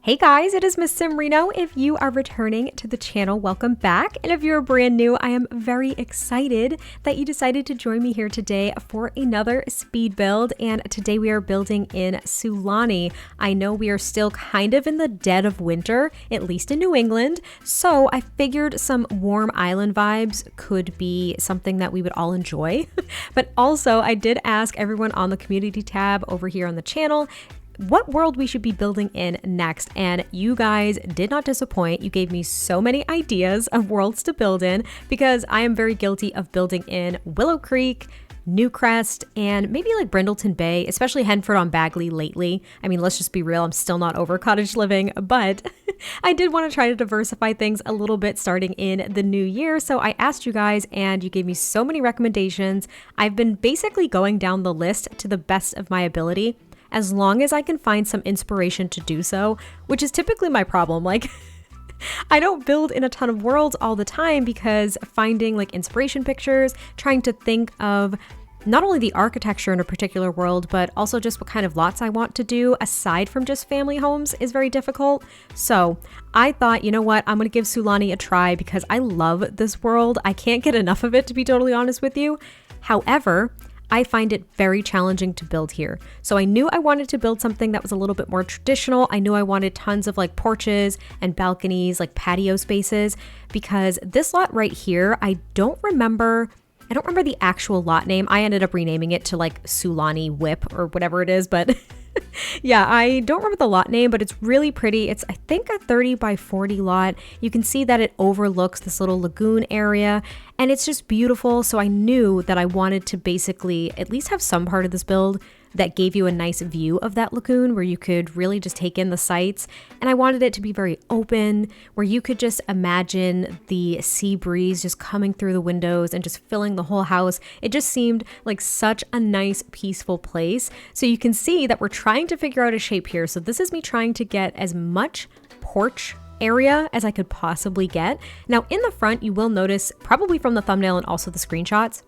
Hey guys, it is MissSimReno. If you are returning to the channel, welcome back. And if you're brand new, I am very excited that you decided to join me here today for another speed build. And today we are building in Sulani. I know we are still kind of in the dead of winter, at least in New England. So I figured some warm island vibes could be something that we would all enjoy. But also I did ask everyone on the community tab over here on the channel what world we should be building in next, and you guys did not disappoint. You gave me so many ideas of worlds to build in because I am very guilty of building in Willow Creek, Newcrest, and maybe like Brindleton Bay, especially Henford on Bagley lately. I mean, let's just be real, I'm still not over cottage living, but I did want to try to diversify things a little bit starting in the new year. So I asked you guys and you gave me so many recommendations. I've been basically going down the list to the best of my ability, as long as I can find some inspiration to do so, which is typically my problem. Like, I don't build in a ton of worlds all the time because finding like inspiration pictures, trying to think of not only the architecture in a particular world, but also just what kind of lots I want to do aside from just family homes is very difficult. So I thought, you know what, I'm going to give Sulani a try because I love this world. I can't get enough of it, to be totally honest with you. However, I find it very challenging to build here. So I knew I wanted to build something that was a little bit more traditional. I knew I wanted tons of like porches and balconies, like patio spaces, because this lot right here, I don't remember the actual lot name. I ended up renaming it to like Sulani Whip or whatever it is, but yeah, I don't remember the lot name, but it's really pretty. It's, I think, a 30 by 40 lot. You can see that it overlooks this little lagoon area and it's just beautiful. So I knew that I wanted to basically at least have some part of this build that gave you a nice view of that lagoon where you could really just take in the sights. And I wanted it to be very open, where you could just imagine the sea breeze just coming through the windows and just filling the whole house. It just seemed like such a nice, peaceful place. So you can see that we're trying to figure out a shape here. So this is me trying to get as much porch area as I could possibly get. Now in the front, you will notice, probably from the thumbnail and also the screenshots,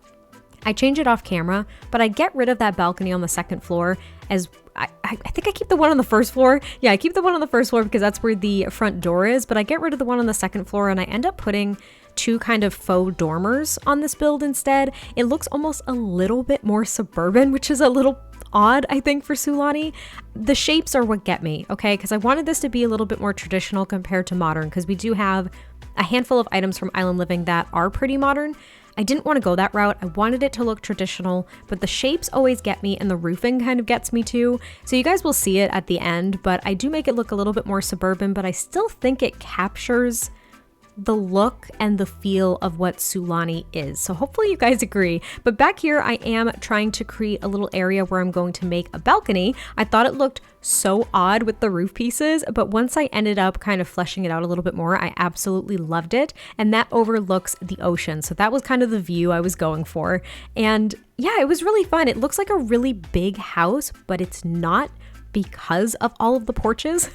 I change it off camera, but I get rid of that balcony on the second floor as I think I keep the one on the first floor. Yeah, I keep the one on the first floor because that's where the front door is, but I get rid of the one on the second floor and I end up putting two kind of faux dormers on this build instead. It looks almost a little bit more suburban, which is a little odd, I think, for Sulani. The shapes are what get me, okay? Because I wanted this to be a little bit more traditional compared to modern, because we do have a handful of items from Island Living that are pretty modern. I didn't want to go that route. I wanted it to look traditional, but the shapes always get me and the roofing kind of gets me too. So you guys will see it at the end, but I do make it look a little bit more suburban, but I still think it captures the look and the feel of what Sulani is. So hopefully you guys agree. But back here, I am trying to create a little area where I'm going to make a balcony. I thought it looked so odd with the roof pieces, but once I ended up kind of fleshing it out a little bit more, I absolutely loved it. And that overlooks the ocean. So that was kind of the view I was going for. And yeah, it was really fun. It looks like a really big house, but it's not because of all of the porches.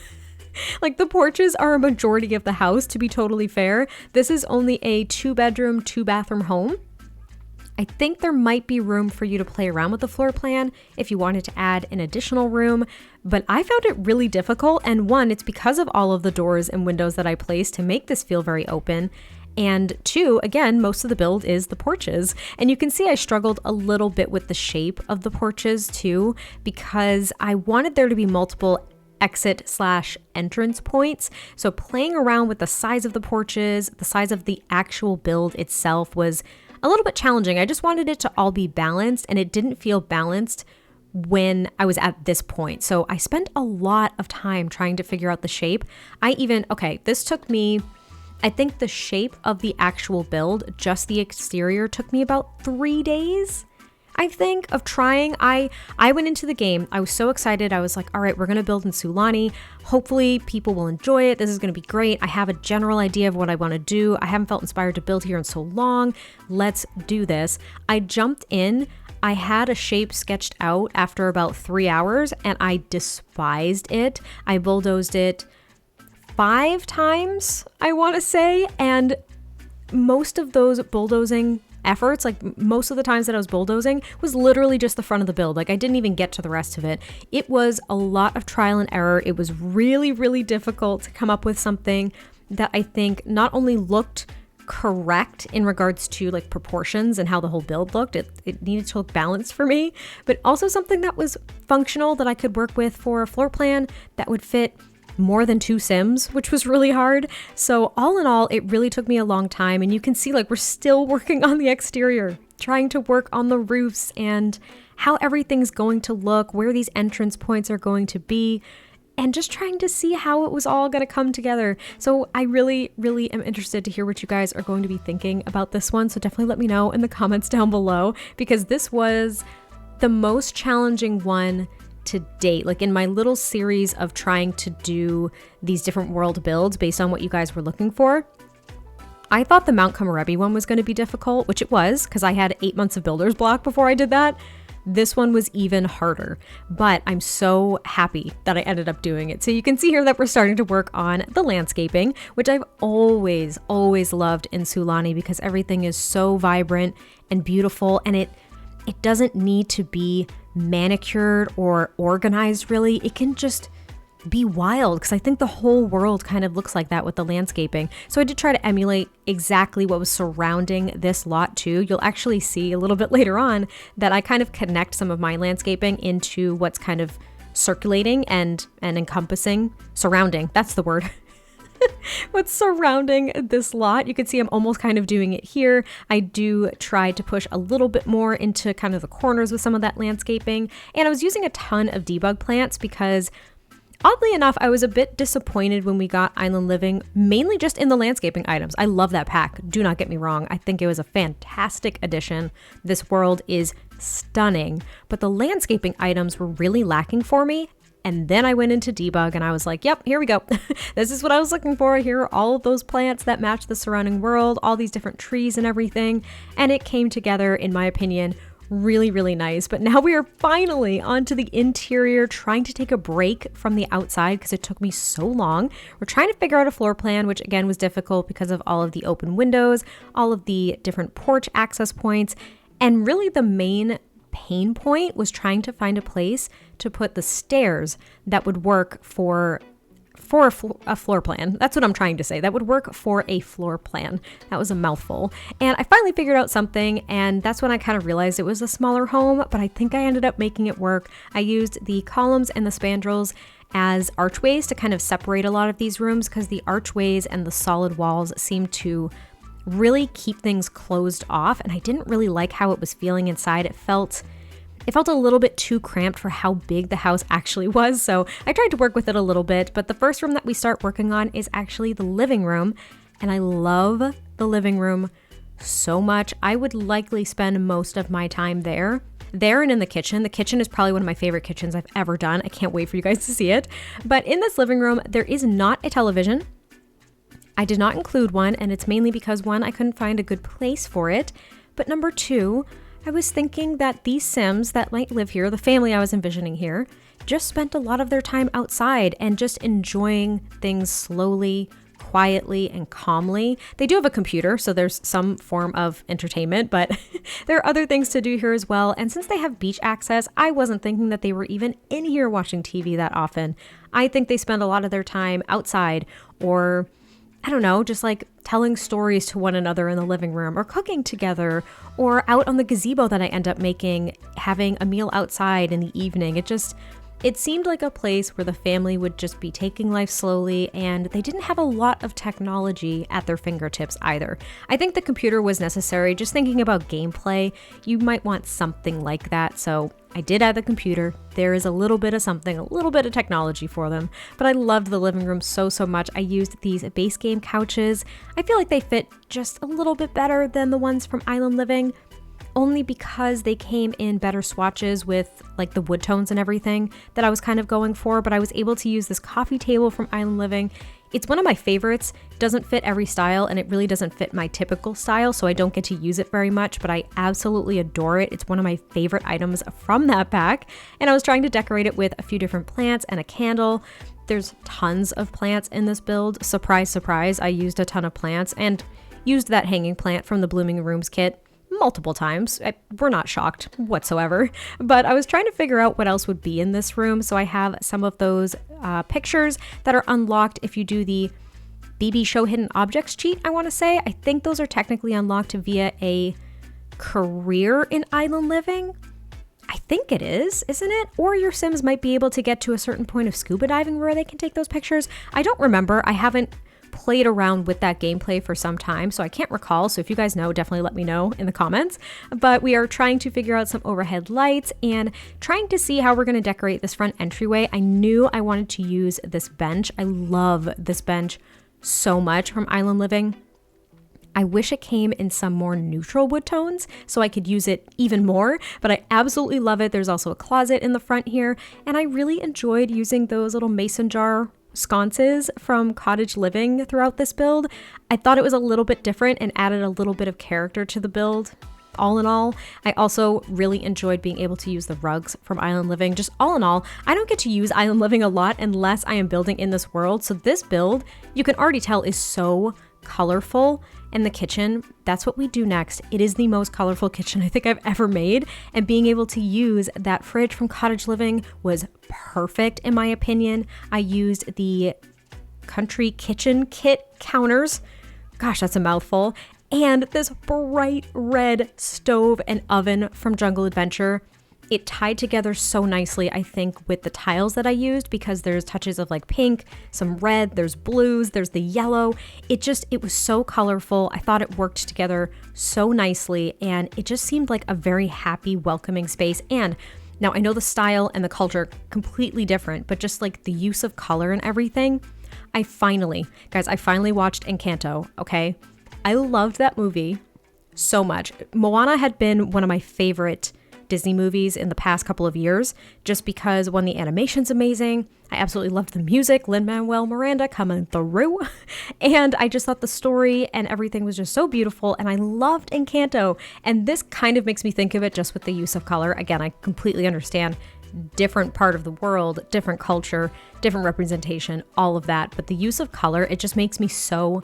Like, the porches are a majority of the house, to be totally fair. This is only a 2-bedroom, 2-bathroom home. I think there might be room for you to play around with the floor plan if you wanted to add an additional room, but I found it really difficult. And one, it's because of all of the doors and windows that I placed to make this feel very open. And two, again, most of the build is the porches. And you can see I struggled a little bit with the shape of the porches too, because I wanted there to be multiple exit/entrance points. So playing around with the size of the porches, the size of the actual build itself was a little bit challenging. I just wanted it to all be balanced, and it didn't feel balanced when I was at this point. So I spent a lot of time trying to figure out the shape. This took me, I think the shape of the actual build, just the exterior, took me about 3 days. I think, of trying. I went into the game. I was so excited. I was like, all right, we're going to build in Sulani. Hopefully people will enjoy it. This is going to be great. I have a general idea of what I want to do. I haven't felt inspired to build here in so long. Let's do this. I jumped in. I had a shape sketched out after about 3 hours and I despised it. I bulldozed it 5 times, I want to say. And most of those bulldozing efforts, like most of the times that I was bulldozing, was literally just the front of the build. Like I didn't even get to the rest of it. It was a lot of trial and error. It was really, really difficult to come up with something that I think not only looked correct in regards to like proportions and how the whole build looked. It needed to look balanced for me, but also something that was functional that I could work with for a floor plan that would fit more than 2 Sims, which was really hard. So all in all, it really took me a long time, and you can see like we're still working on the exterior, trying to work on the roofs and how everything's going to look, where these entrance points are going to be, and just trying to see how it was all going to come together. So I really, really am interested to hear what you guys are going to be thinking about this one. So definitely let me know in the comments down below, because this was the most challenging one to date. Like in my little series of trying to do these different world builds based on what you guys were looking for, I thought the Mount Komorebi one was going to be difficult, which it was, because I had 8 months of builder's block before I did that. This one was even harder, but I'm so happy that I ended up doing it. So you can see here that we're starting to work on the landscaping, which I've always loved in Sulani, because everything is so vibrant and beautiful, and it doesn't need to be manicured or organized really. It can just be wild, because I think the whole world kind of looks like that with the landscaping. So I did try to emulate exactly what was surrounding this lot too. You'll actually see a little bit later on that I kind of connect some of my landscaping into what's kind of circulating and encompassing, surrounding, that's the word. What's surrounding this lot. You can see I'm almost kind of doing it here. I do try to push a little bit more into kind of the corners with some of that landscaping. And I was using a ton of debug plants because oddly enough, I was a bit disappointed when we got Island Living, mainly just in the landscaping items. I love that pack. Do not get me wrong. I think it was a fantastic addition. This world is stunning, but the landscaping items were really lacking for me. And then I went into debug and I was like, yep, here we go. This is what I was looking for. Here are all of those plants that match the surrounding world, all these different trees and everything. And it came together, in my opinion, really, really nice. But now we are finally onto the interior, trying to take a break from the outside because it took me so long. We're trying to figure out a floor plan, which again was difficult because of all of the open windows, all of the different porch access points, and really the main pain point was trying to find a place to put the stairs that would work for a floor plan. That's what I'm trying to say. That would work for a floor plan. That was a mouthful. And I finally figured out something, and that's when I kind of realized it was a smaller home, but I think I ended up making it work. I used the columns and the spandrels as archways to kind of separate a lot of these rooms, because the archways and the solid walls seem to really keep things closed off, and I didn't really like how it was feeling inside. It felt a little bit too cramped for how big the house actually was, so I tried to work with it a little bit. But the first room that we start working on is actually the living room, and I love the living room so much. I would likely spend most of my time there and in the kitchen. The kitchen is probably one of my favorite kitchens I've ever done. I can't wait for you guys to see it. But in this living room, there is not a television. I did not include one, and it's mainly because, one, I couldn't find a good place for it, but number two, I was thinking that these Sims that might live here, the family I was envisioning here, just spent a lot of their time outside and just enjoying things slowly, quietly, and calmly. They do have a computer, so there's some form of entertainment, but there are other things to do here as well. And since they have beach access, I wasn't thinking that they were even in here watching TV that often. I think they spend a lot of their time outside, or I don't know, just like telling stories to one another in the living room, or cooking together, or out on the gazebo that I end up making, having a meal outside in the evening. It seemed like a place where the family would just be taking life slowly, and they didn't have a lot of technology at their fingertips either. I think the computer was necessary. Just thinking about gameplay, you might want something like that, so I did add the computer. There is a little bit of something, a little bit of technology for them, but I loved the living room so much. I used these base game couches. I feel like they fit just a little bit better than the ones from Island Living, only because they came in better swatches with like the wood tones and everything that I was kind of going for. But I was able to use this coffee table from Island Living. It's one of my favorites. It doesn't fit every style, and it really doesn't fit my typical style, so I don't get to use it very much, but I absolutely adore it. It's one of my favorite items from that pack, and I was trying to decorate it with a few different plants and a candle. There's tons of plants in this build. Surprise, surprise, I used a ton of plants and used that hanging plant from the Blooming Rooms kit multiple times. We're not shocked whatsoever, but I was trying to figure out what else would be in this room. So I have some of those pictures that are unlocked if you do the BB Show Hidden Objects cheat, I want to say. I think those are technically unlocked via a career in Island Living. I think it is, isn't it? Or your Sims might be able to get to a certain point of scuba diving where they can take those pictures. I don't remember. I haven't played around with that gameplay for some time, so I can't recall. So if you guys know, definitely let me know in the comments. But we are trying to figure out some overhead lights and trying to see how we're going to decorate this front entryway. I knew I wanted to use this bench. I love this bench so much from Island Living. I wish it came in some more neutral wood tones so I could use it even more, but I absolutely love it. There's also a closet in the front here, and I really enjoyed using those little mason jar sconces from Cottage Living throughout this build. I thought it was a little bit different and added a little bit of character to the build. All in all, I also really enjoyed being able to use the rugs from Island Living. Just all in all, I don't get to use Island Living a lot unless I am building in this world. So this build, you can already tell, is so colorful. And the kitchen, that's what we do next. It is the most colorful kitchen I think I've ever made. And being able to use that fridge from Cottage Living was perfect in my opinion. I used the country kitchen kit counters. Gosh, that's a mouthful. And this bright red stove and oven from Jungle Adventure. It tied together so nicely, I think, with the tiles that I used, because there's touches of like pink, some red, there's blues, there's the yellow. It was so colorful. I thought it worked together so nicely, and it just seemed like a very happy, welcoming space. And now I know the style and the culture completely different, but just like the use of color and everything. I finally watched Encanto, okay? I loved that movie so much. Moana had been one of my favorite Disney movies in the past couple of years, just because when the animation's amazing, I absolutely loved the music, Lin-Manuel Miranda coming through, and I just thought the story and everything was just so beautiful, and I loved Encanto, and this kind of makes me think of it just with the use of color. Again, I completely understand different part of the world, different culture, different representation, all of that, but the use of color, it just makes me so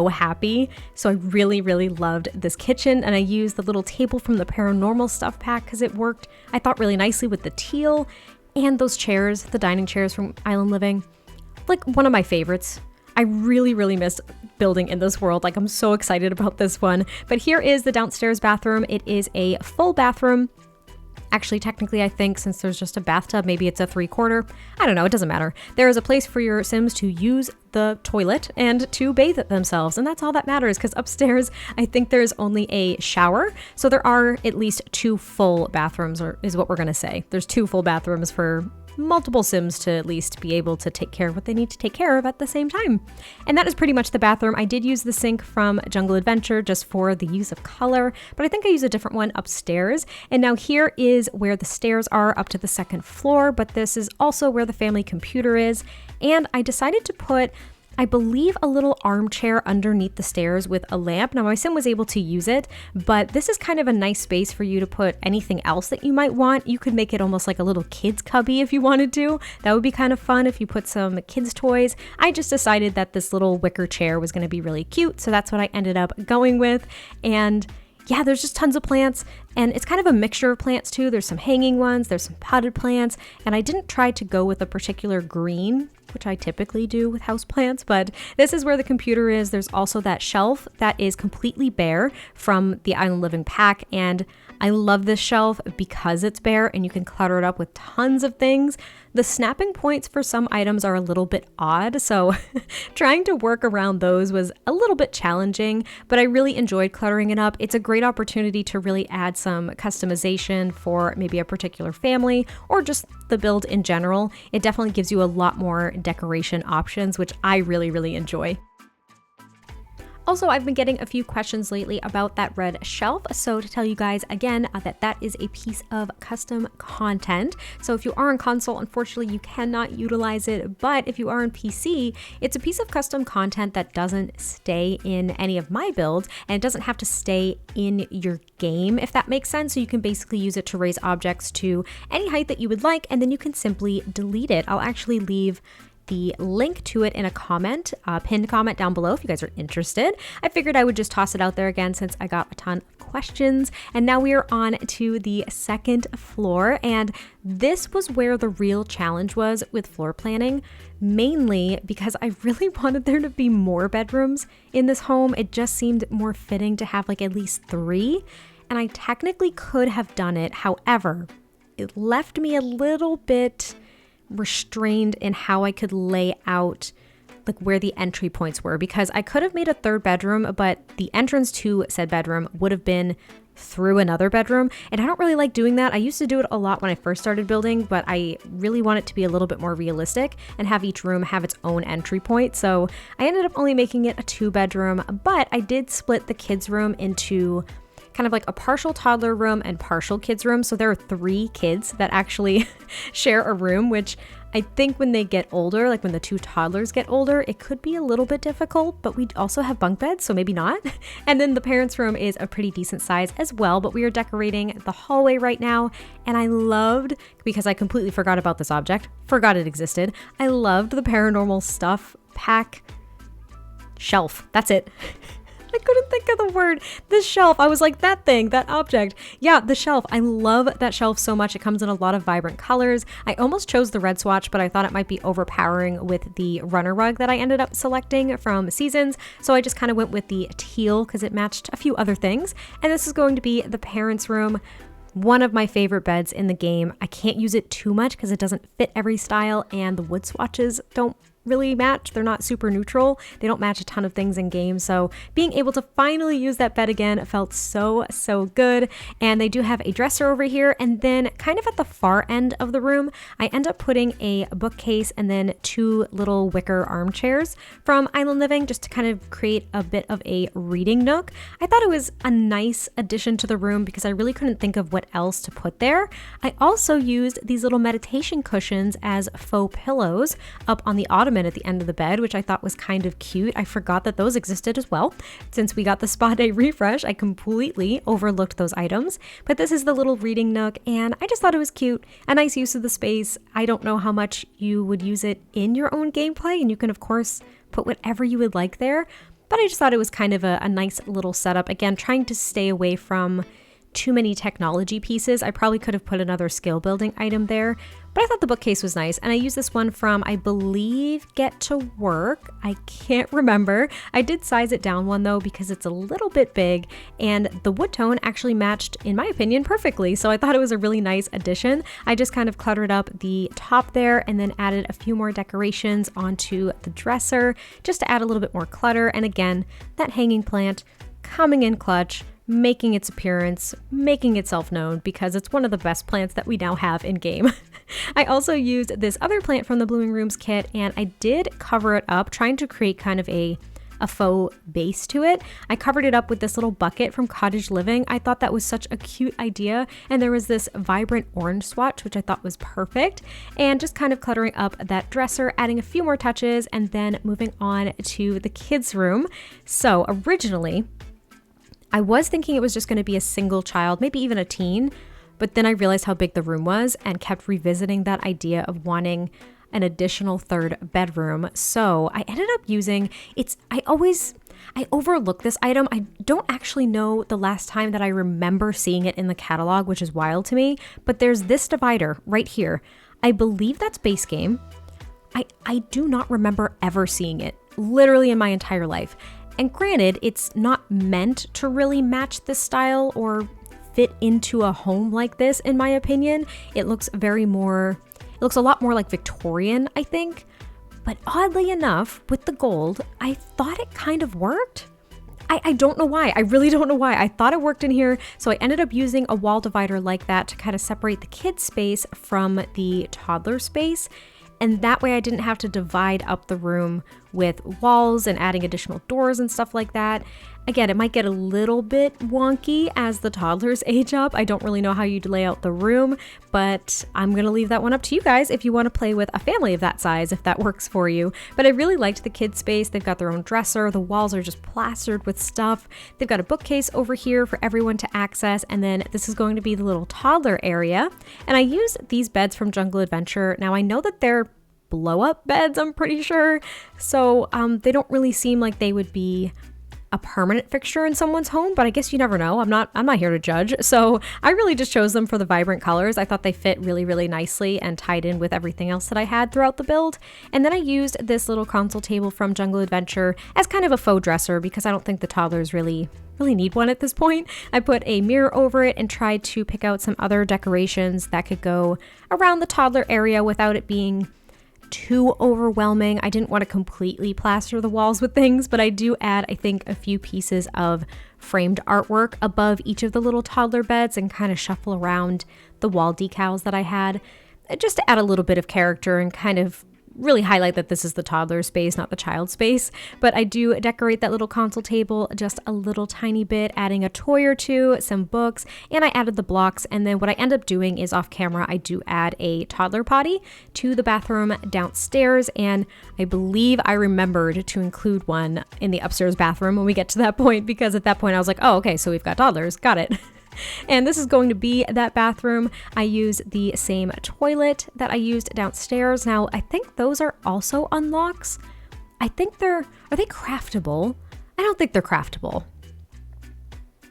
happy. So I really loved this kitchen, and I used the little table from the Paranormal Stuff pack because it worked, I thought, really nicely with the teal, and those chairs, the dining chairs from Island Living, like one of my favorites. I really miss building in this world. Like, I'm so excited about this one. But here is the downstairs bathroom. It is a full bathroom. Actually, technically, I think since there's just a bathtub, maybe it's a 3/4. I don't know, it doesn't matter. There is a place for your Sims to use the toilet and to bathe themselves, and that's all that matters, because upstairs, I think there's only a shower. So there are at least 2 full bathrooms, or is what we're gonna say. There's 2 full bathrooms for multiple Sims to at least be able to take care of what they need to take care of at the same time. And that is pretty much the bathroom. I did use the sink from Jungle Adventure just for the use of color, but I think I used a different one upstairs. And now here is where the stairs are up to the 2nd floor, but this is also where the family computer is. And I decided to put, I believe, a little armchair underneath the stairs with a lamp. Now my Sim was able to use it, but this is kind of a nice space for you to put anything else that you might want. You could make it almost like a little kids cubby if you wanted to. That would be kind of fun if you put some kids toys. I just decided that this little wicker chair was going to be really cute, so that's what I ended up going with. And yeah, there's just tons of plants, and it's kind of a mixture of plants too. There's some hanging ones, there's some potted plants, and I didn't try to go with a particular green, which I typically do with houseplants, but this is where the computer is. There's also that shelf that is completely bare from the Island Living pack, and I love this shelf because it's bare and you can clutter it up with tons of things. The snapping points for some items are a little bit odd, so trying to work around those was a little bit challenging, but I really enjoyed cluttering it up. It's a great opportunity to really add some customization for maybe a particular family or just the build in general. It definitely gives you a lot more decoration options, which I really enjoy. Also, I've been getting a few questions lately about that red shelf, so to tell you guys again that is a piece of custom content. So if you are on console, unfortunately you cannot utilize it, but if you are on PC, it's a piece of custom content that doesn't stay in any of my builds, and it doesn't have to stay in your game, if that makes sense. So you can basically use it to raise objects to any height that you would like, and then you can simply delete it. I'll actually leave the link to it in a comment, pinned comment down below if you guys are interested. I figured I would just toss it out there again since I got a ton of questions. And now we are on to the second floor, and this was where the real challenge was with floor planning, mainly because I really wanted there to be more bedrooms in this home. It just seemed more fitting to have like at least 3, and I technically could have done it. However, it left me a little bit restrained in how I could lay out like where the entry points were, because I could have made a 3rd bedroom, but the entrance to said bedroom would have been through another bedroom, and I don't really like doing that. I used to do it a lot when I first started building, but I really want it to be a little bit more realistic and have each room have its own entry point. So I ended up only making it a 2 bedroom, but I did split the kids room into kind of like a partial toddler room and partial kids room. So there are 3 kids that actually share a room, which I think when they get older, like when the 2 toddlers get older, it could be a little bit difficult, but we also have bunk beds, so maybe not. And then the parents' room is a pretty decent size as well, but we are decorating the hallway right now. And I loved, because I completely forgot about this object, forgot it existed, I loved the paranormal stuff pack shelf. That's it. I couldn't think of the word. This shelf. I was like, that thing, that object. Yeah, the shelf. I love that shelf so much. It comes in a lot of vibrant colors. I almost chose the red swatch, but I thought it might be overpowering with the runner rug that I ended up selecting from Seasons. So I just kind of went with the teal because it matched a few other things. And this is going to be the parents' room. One of my favorite beds in the game. I can't use it too much because it doesn't fit every style, and the wood swatches don't really match. They're not super neutral. They don't match a ton of things in games. So being able to finally use that bed again felt so good. And they do have a dresser over here. And then kind of at the far end of the room, I end up putting a bookcase and then 2 little wicker armchairs from Island Living just to kind of create a bit of a reading nook. I thought it was a nice addition to the room because I really couldn't think of what else to put there. I also used these little meditation cushions as faux pillows up on the ottoman at the end of the bed, which I thought was kind of cute. I forgot that those existed as well. Since we got the spa day refresh, I completely overlooked those items. But this is the little reading nook, and I just thought it was cute. A nice use of the space. I don't know how much you would use it in your own gameplay, and you can of course put whatever you would like there. But I just thought it was kind of a nice little setup. Again, trying to stay away from too many technology pieces. I probably could have put another skill building item there, but I thought the bookcase was nice. And I used this one from, I believe, Get to Work. I can't remember. I did size it down one though, because it's a little bit big, and the wood tone actually matched, in my opinion, perfectly. So I thought it was a really nice addition. I just kind of cluttered up the top there and then added a few more decorations onto the dresser just to add a little bit more clutter. And again, that hanging plant coming in clutch, making its appearance, making itself known, because it's one of the best plants that we now have in game. I also used this other plant from the Blooming Rooms kit, and I did cover it up, trying to create kind of a faux base to it. I covered it up with this little bucket from Cottage Living. I thought that was such a cute idea, and there was this vibrant orange swatch, which I thought was perfect, and just kind of cluttering up that dresser, adding a few more touches, and then moving on to the kids' room. So originally, I was thinking it was just going to be a single child, maybe even a teen, but then I realized how big the room was and kept revisiting that idea of wanting an additional 3rd bedroom. So I ended up using, I overlook this item. I don't actually know the last time that I remember seeing it in the catalog, which is wild to me, but there's this divider right here. I believe that's base game. I do not remember ever seeing it, literally in my entire life. And granted, it's not meant to really match this style or fit into a home like this, in my opinion. It looks a lot more like Victorian, I think. But oddly enough, with the gold, I thought it kind of worked. I don't know why. I really don't know why. I thought it worked in here, so I ended up using a wall divider like that to kind of separate the kid space from the toddler space. And that way I didn't have to divide up the room with walls and adding additional doors and stuff like that. Again, it might get a little bit wonky as the toddlers age up. I don't really know how you'd lay out the room, but I'm going to leave that one up to you guys if you want to play with a family of that size, if that works for you. But I really liked the kids' space. They've got their own dresser. The walls are just plastered with stuff. They've got a bookcase over here for everyone to access. And then this is going to be the little toddler area. And I used these beds from Jungle Adventure. Now I know that they're blow up beds, I'm pretty sure. So they don't really seem like they would be a permanent fixture in someone's home, but I guess you never know. I'm not here to judge. So I really just chose them for the vibrant colors. I thought they fit really, really nicely and tied in with everything else that I had throughout the build. And then I used this little console table from Jungle Adventure as kind of a faux dresser because I don't think the toddlers really need one at this point. I put a mirror over it and tried to pick out some other decorations that could go around the toddler area without it being too overwhelming. I didn't want to completely plaster the walls with things, but I do add, I think, a few pieces of framed artwork above each of the little toddler beds and kind of shuffle around the wall decals that I had, just to add a little bit of character and kind of really highlight that this is the toddler space, not the child space. But I do decorate that little console table just a little tiny bit, adding a toy or two, some books, and I added the blocks. And then what I end up doing is off camera, I do add a toddler potty to the bathroom downstairs. And I believe I remembered to include one in the upstairs bathroom when we get to that point, because at that point I was like, oh, okay, so we've got toddlers, got it. And this is going to be that bathroom. I use the same toilet that I used downstairs. Now, I think those are also unlocks. Are they craftable? I don't think they're craftable.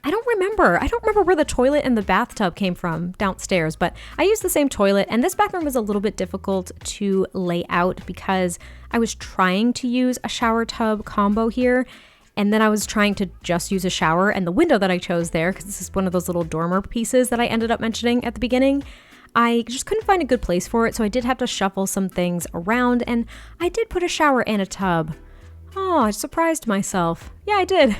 I don't remember where the toilet and the bathtub came from downstairs, but I used the same toilet, and this bathroom was a little bit difficult to lay out because I was trying to use a shower tub combo here. And then I was trying to just use a shower, and the window that I chose there, because this is one of those little dormer pieces that I ended up mentioning at the beginning, I just couldn't find a good place for it, so I did have to shuffle some things around, and I did put a shower and a tub. Oh, I surprised myself. Yeah, I did.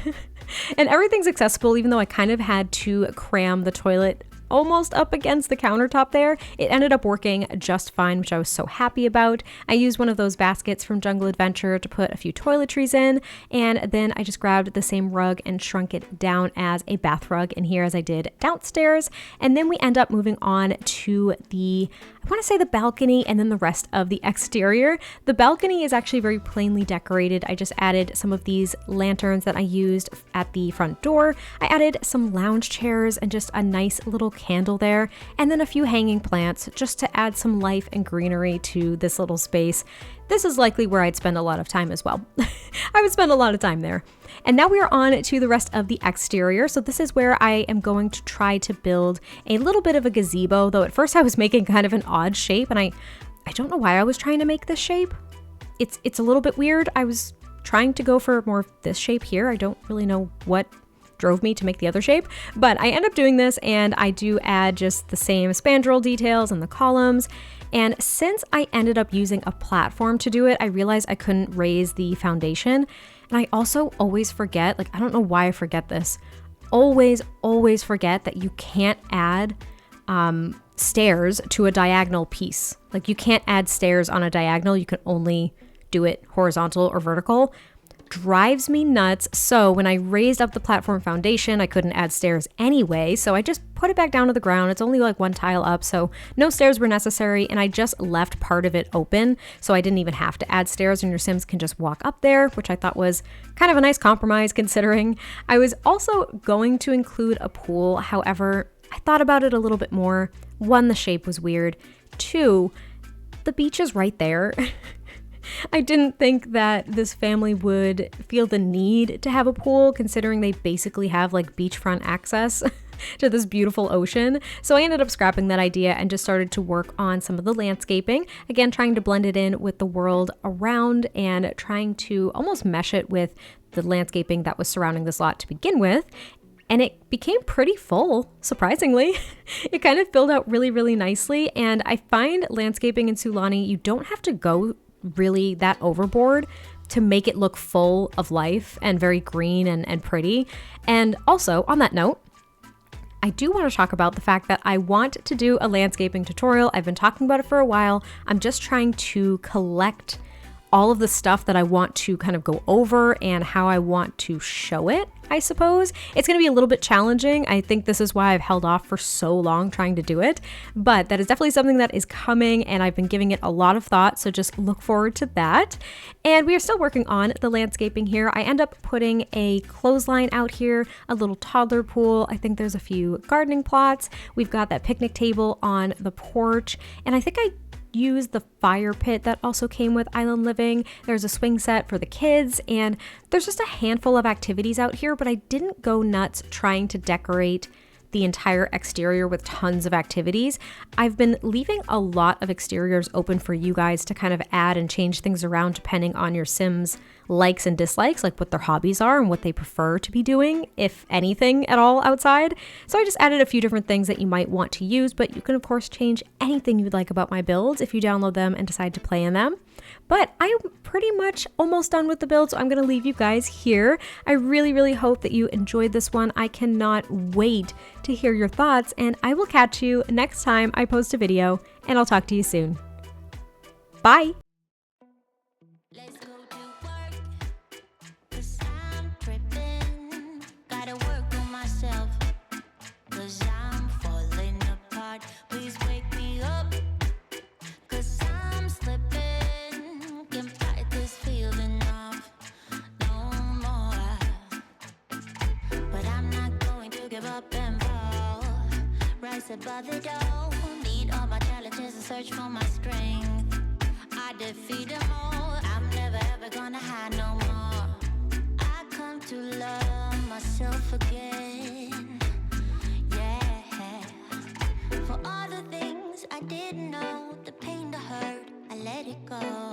And everything's accessible, even though I kind of had to cram the toilet almost up against the countertop there. It ended up working just fine, which I was so happy about. I used one of those baskets from Jungle Adventure to put a few toiletries in, and then I just grabbed the same rug and shrunk it down as a bath rug in here as I did downstairs. And then we end up moving on to I want to say the balcony and then the rest of the exterior. The balcony is actually very plainly decorated. I just added some of these lanterns that I used at the front door. I added some lounge chairs and just a nice little candle there, and then a few hanging plants just to add some life and greenery to this little space. This is likely where I'd spend a lot of time as well. I would spend a lot of time there. And now we are on to the rest of the exterior. So this is where I am going to try to build a little bit of a gazebo, though at first I was making kind of an odd shape, and I don't know why I was trying to make this shape. It's a little bit weird. I was trying to go for more of this shape here. I don't really know what drove me to make the other shape, but I end up doing this, and I do add just the same spandrel details and the columns. And since I ended up using a platform to do it, I realized I couldn't raise the foundation. And I also always forget, I don't know why I forget this, always forget that you can't add stairs to a diagonal piece. You can't add stairs on a diagonal, you can only do it horizontal or vertical. Drives me nuts. So when I raised up the platform foundation, I couldn't add stairs anyway, so I just put it back down to the ground. It's only one tile up, so no stairs were necessary, and I just left part of it open, so I didn't even have to add stairs, and your Sims can just walk up there, which I thought was kind of a nice compromise considering. I was also going to include a pool, however, I thought about it a little bit more. One, the shape was weird. Two, the beach is right there. I didn't think that this family would feel the need to have a pool, considering they basically have beachfront access to this beautiful ocean. So I ended up scrapping that idea and just started to work on some of the landscaping. Again, trying to blend it in with the world around and trying to almost mesh it with the landscaping that was surrounding this lot to begin with. And it became pretty full, surprisingly. It kind of filled out really, really nicely. And I find landscaping in Sulani, you don't have to go really that overboard to make it look full of life and very green and pretty. And also, on that note, I do want to talk about the fact that I want to do a landscaping tutorial. I've been talking about it for a while. I'm just trying to collect all of the stuff that I want to kind of go over and how I want to show it, I suppose. It's going to be a little bit challenging. I think this is why I've held off for so long trying to do it, but that is definitely something that is coming, and I've been giving it a lot of thought, so just look forward to that. And we are still working on the landscaping here. I end up putting a clothesline out here, a little toddler pool. I think there's a few gardening plots. We've got that picnic table on the porch, and I think I use the fire pit that also came with Island Living. There's a swing set for the kids, and there's just a handful of activities out here, but I didn't go nuts trying to decorate the entire exterior with tons of activities. I've been leaving a lot of exteriors open for you guys to kind of add and change things around depending on your Sims' likes and dislikes, like what their hobbies are and what they prefer to be doing, if anything at all outside. So I just added a few different things that you might want to use, but you can of course change anything you'd like about my builds if you download them and decide to play in them. But I'm pretty much almost done with the build, so I'm going to leave you guys here. I really hope that you enjoyed this one. I cannot wait to hear your thoughts, and I will catch you next time I post a video, and I'll talk to you soon. Bye! Let's go to work, 'cause I'm tripping. Gotta work on myself, 'cause I'm falling apart. Please wake me up, 'cause I'm slipping. Can't fight this feeling off no more. But I'm not going to give up and fall. Rise above the door, meet all my challenges and search for my strength. I defeat them all. I'm never ever gonna hide no more. I come to love myself again. Yeah. For all the things I didn't know, the pain, the hurt, I let it go.